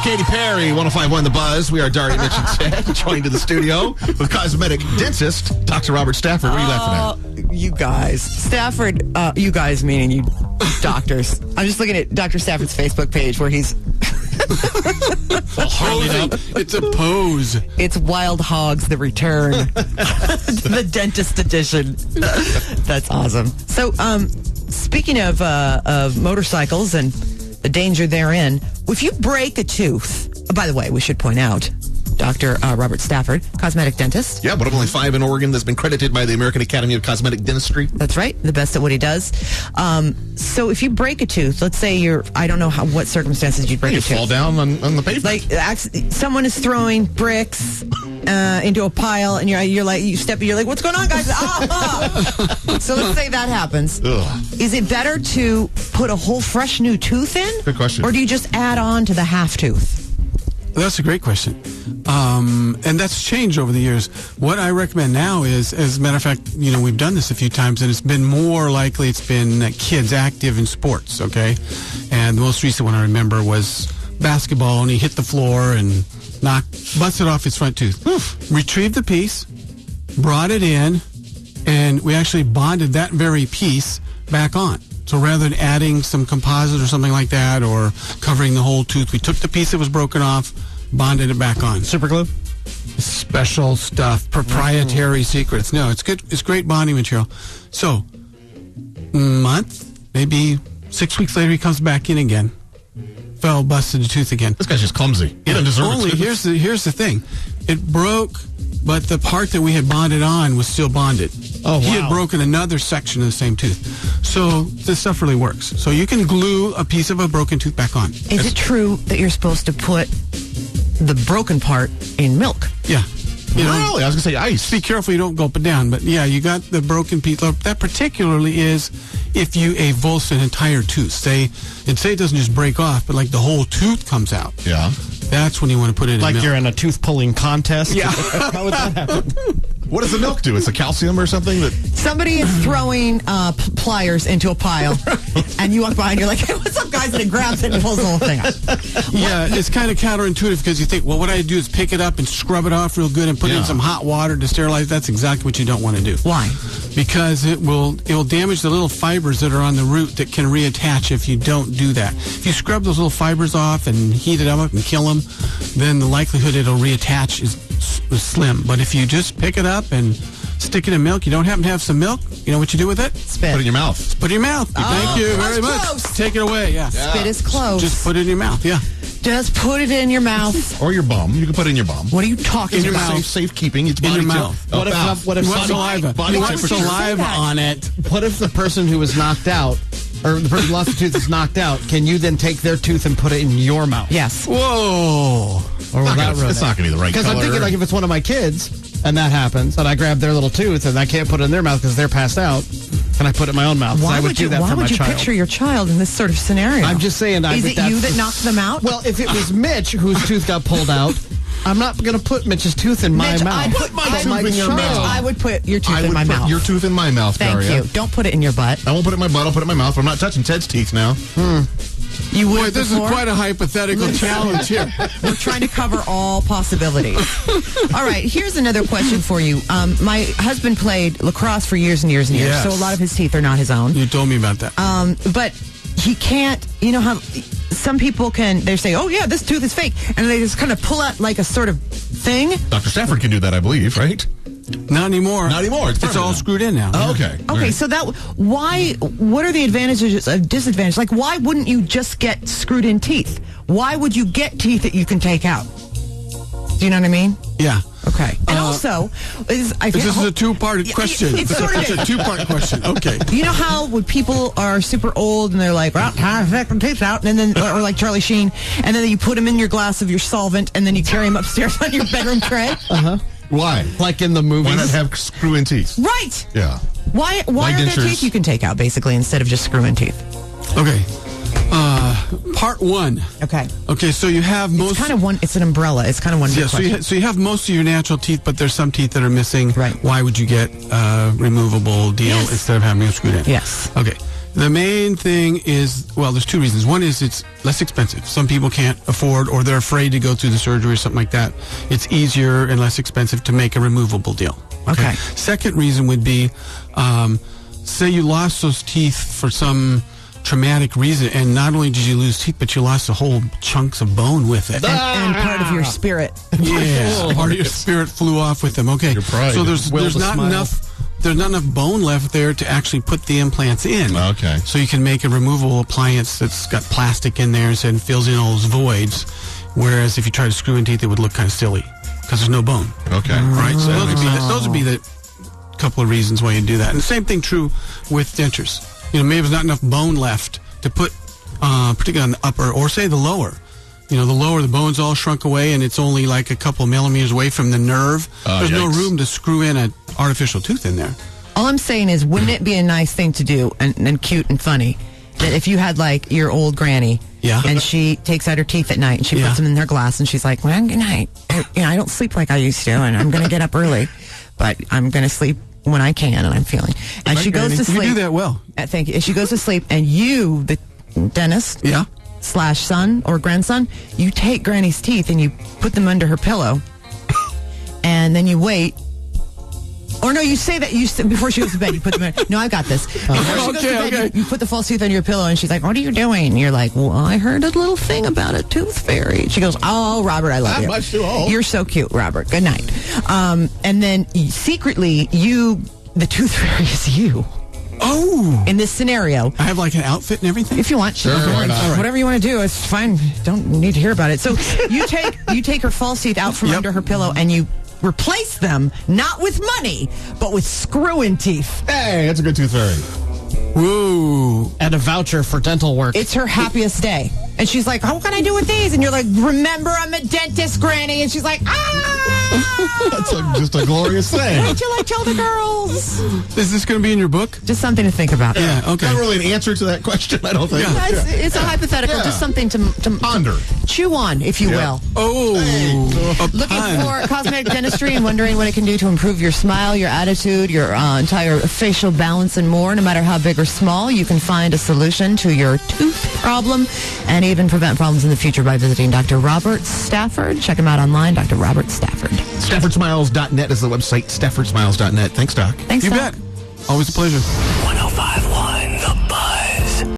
Katy Perry, 105.1 The Buzz. We are Daria, Mitch, and Ted, joined in the studio with cosmetic dentist, Dr. Robert Stafford. What are you laughing at? You guys. Stafford, you guys meaning you doctors. I'm just looking at Dr. Stafford's Facebook page where he's... It's a pose. It's Wild Hogs, the return. The dentist edition. That's awesome. So, speaking of motorcycles and the danger therein, if you break a tooth, by the way, we should point out, Dr. Robert Stafford, cosmetic dentist. Yeah, one of only 5 in Oregon that's been credited by the American Academy of Cosmetic Dentistry. That's right, the best at what he does. So if you break a tooth, let's say I don't know what circumstances you'd break a tooth. You fall down on the pavement. Like someone is throwing bricks into a pile, and you're like, you step, and you're like, what's going on, guys? So let's say that happens. Ugh. Is it better to put a whole fresh new tooth in? Good question. Or do you just add on to the half tooth? That's a great question. And that's changed over the years. What I recommend now is, as a matter of fact, we've done this a few times, and it's been more likely it's been kids active in sports, okay? And the most recent one I remember was basketball, and he hit the floor and busted off his front tooth. Retrieved the piece, brought it in, and we actually bonded that very piece back on. So rather than adding some composite or something like that, or covering the whole tooth, we took the piece that was broken off, bonded it back on. Super glue? Special stuff, proprietary secrets. No, it's good. It's great bonding material. So, month, maybe 6 weeks later, he comes back in again. Busted a tooth again. This guy's just clumsy. He doesn't deserve Only it. here's the thing. It broke, but the part that we had bonded on was still bonded. Oh, wow. He had broken another section of the same tooth. So this stuff really works. So you can glue a piece of a broken tooth back on. Is it true that you're supposed to put the broken part in milk? Yeah. Really? I was going to say ice. Be careful you don't gulp it down. But yeah, you got the broken piece. That particularly is if you avulse an entire tooth. Say it doesn't just break off, but like the whole tooth comes out. Yeah. That's when you want to put it in milk. Like you're in a tooth pulling contest? Yeah. How would that happen? What does the milk do? It's a calcium or something? Somebody is throwing pliers into a pile, and you walk by and you're like, hey, what's up, guys? And it grabs it and pulls the whole thing out. Yeah, it's kind of counterintuitive because you think, well, what I do is pick it up and scrub it off real good and put it in some hot water to sterilize. That's exactly what you don't want to do. Why? Because it will damage the little fibers that are on the root that can reattach if you don't do that. If you scrub those little fibers off and heat it up and kill them, then the likelihood it'll reattach is slim. But if you just pick it up and stick it in milk, you don't happen to have some milk, you know what you do with it? Spit. Put it in your mouth. Put it in your mouth. Thank you very much. Close. Take it away, yeah. Spit is close. Just put it in your mouth, yeah. Just put it in your mouth. Or your bum. You can put it in your bum. What are you talking In your about? mouth. Safekeeping. It's In body your temp- mouth. Oh, What if mouth. what if You want somebody- saliva. body You want temperature. saliva Say that. on it. What if the person who was knocked out, or the person who lost a tooth is knocked out, can you then take their tooth and put it in your mouth? Yes. Whoa. Or will that ruin It's not going to be the right Because color. I'm thinking, like, if it's one of my kids and that happens, and I grab their little tooth and I can't put it in their mouth because they're passed out, can I put it in my own mouth? Why I would do that why for my would you child. picture your child in this sort of scenario? I'm just saying. Is it you that knocked them out? Well, if it was Mitch whose tooth got pulled out, I'm not going to put Mitch's tooth in my Mitch, mouth. I'd put my But tooth in your child- mouth. I would put your tooth I in would my put mouth. your tooth in my mouth, Thank Daria. you. Don't put it in your butt. I won't put it in my butt. I'll put it in my mouth. I'm not touching Ted's teeth now. You would Boy, this is before? quite a hypothetical challenge here. We're trying to cover all possibilities. All right, here's another question for you. My husband played lacrosse for years and years and years, Yes. so a lot of his teeth are not his own. You told me about that. But he can't, you know how some people they say, oh yeah, this tooth is fake, and they just kind of pull out like a sort of thing. Dr. Stafford can do that, I believe, right? Not anymore. Not anymore. It's It's all permanent. screwed in now. Oh, okay. All Okay, right. so what are the advantages of disadvantages? Like, why wouldn't you just get screwed in teeth? Why would you get teeth that you can take out? Do you know what I mean? Yeah. Okay. And also, This is a two-part question. It sort of It's a is. two-part question. Okay. You know how when people are super old and they're like, well, time to take my teeth out, and then, or like Charlie Sheen, and then you put them in your glass of your solvent, and then you carry them upstairs on your bedroom tray? Why? Like in the movies. Why not have screw-in teeth? Right. Yeah. Why Like are there dentures. teeth you can take out, basically, instead of just screw-in teeth? Okay. Part one. Okay. Okay, so you have most... It's an umbrella. It's kind of one big Yeah, question. so you have most of your natural teeth, but there's some teeth that are missing. Right. Why would you get a removable deal Yes. instead of having a screwed in? Yes. Okay. The main thing is, well, there's two reasons. One is it's less expensive. Some people can't afford, or they're afraid to go through the surgery or something like that. It's easier and less expensive to make a removable deal. Okay. Second reason would be, say you lost those teeth for some traumatic reason, and not only did you lose teeth, but you lost the whole chunks of bone with it. And part of your spirit. Yeah, part of your spirit flew off with them. Okay, Your pride. so there's Will to not smile. enough. There's not enough bone left there to actually put the implants in. Okay. So you can make a removable appliance that's got plastic in there and fills in all those voids. Whereas if you try to screw in teeth, it would look kind of silly because there's no bone. Okay. Right. So those would be the couple of reasons why you do that. And the same thing true with dentures. Maybe there's not enough bone left to put, particularly on the upper or say the lower. The lower, the bone's all shrunk away and it's only like a couple millimeters away from the nerve. There's no yikes. room to screw in an artificial tooth in there. All I'm saying is, wouldn't it be a nice thing to do and cute and funny that if you had like your old granny, Yeah. and she takes out her teeth at night and she Yeah. puts them in her glass and she's like, well, good night. I don't sleep like I used to, and I'm going to get up early, but I'm going to sleep when I can and I'm feeling. And she goes to You sleep. do that well. Thank you. She goes to sleep, and you, the dentist, Yeah. / son or grandson, you take Granny's teeth and you put them under her pillow, and then you wait. Or no, you say that before she goes to bed. You put them in. No, I got this. Before she goes to bed, Okay. you put the false teeth under your pillow, and she's like, "What are you doing?" And you're like, "Well, I heard a little thing about a tooth fairy." She goes, "Oh, Robert, I love Not you. much too old. You're so cute, Robert. Good night." And then secretly, the tooth fairy is you. Oh. In this scenario, I have like an outfit and everything? if you want, Sure, why not? All right. whatever you want to do, it's fine. Don't need to hear about it. So you take her false teeth out from Yep. under her pillow and you replace them not with money, but with screw-in teeth. Hey, that's a good tooth fairy. Whoa. And a voucher for dental work. It's her happiest day, and she's like, "What can I do with these?" And you're like, "Remember, I'm a dentist, Granny." And she's like, "Ah, That's just a glorious thing. wait till I tell the girls." Is this going to be in your book? Just something to think about. Yeah, okay. Not really an answer to that question, I don't think. Yeah. It's a hypothetical, Yeah. just something to Ponder. chew on, if you will. Oh. A Looking pun. for cosmetic dentistry and wondering what it can do to improve your smile, your attitude, your entire facial balance, and more. No matter how big or small, you can find a solution to your tooth problem and even prevent problems in the future by visiting Dr. Robert Stafford. Check him out online, Dr. Robert Stafford. StaffordSmiles.net is the website, StaffordSmiles.net. Thanks, Doc. Thanks, You Doc. bet. Always a pleasure. 105.1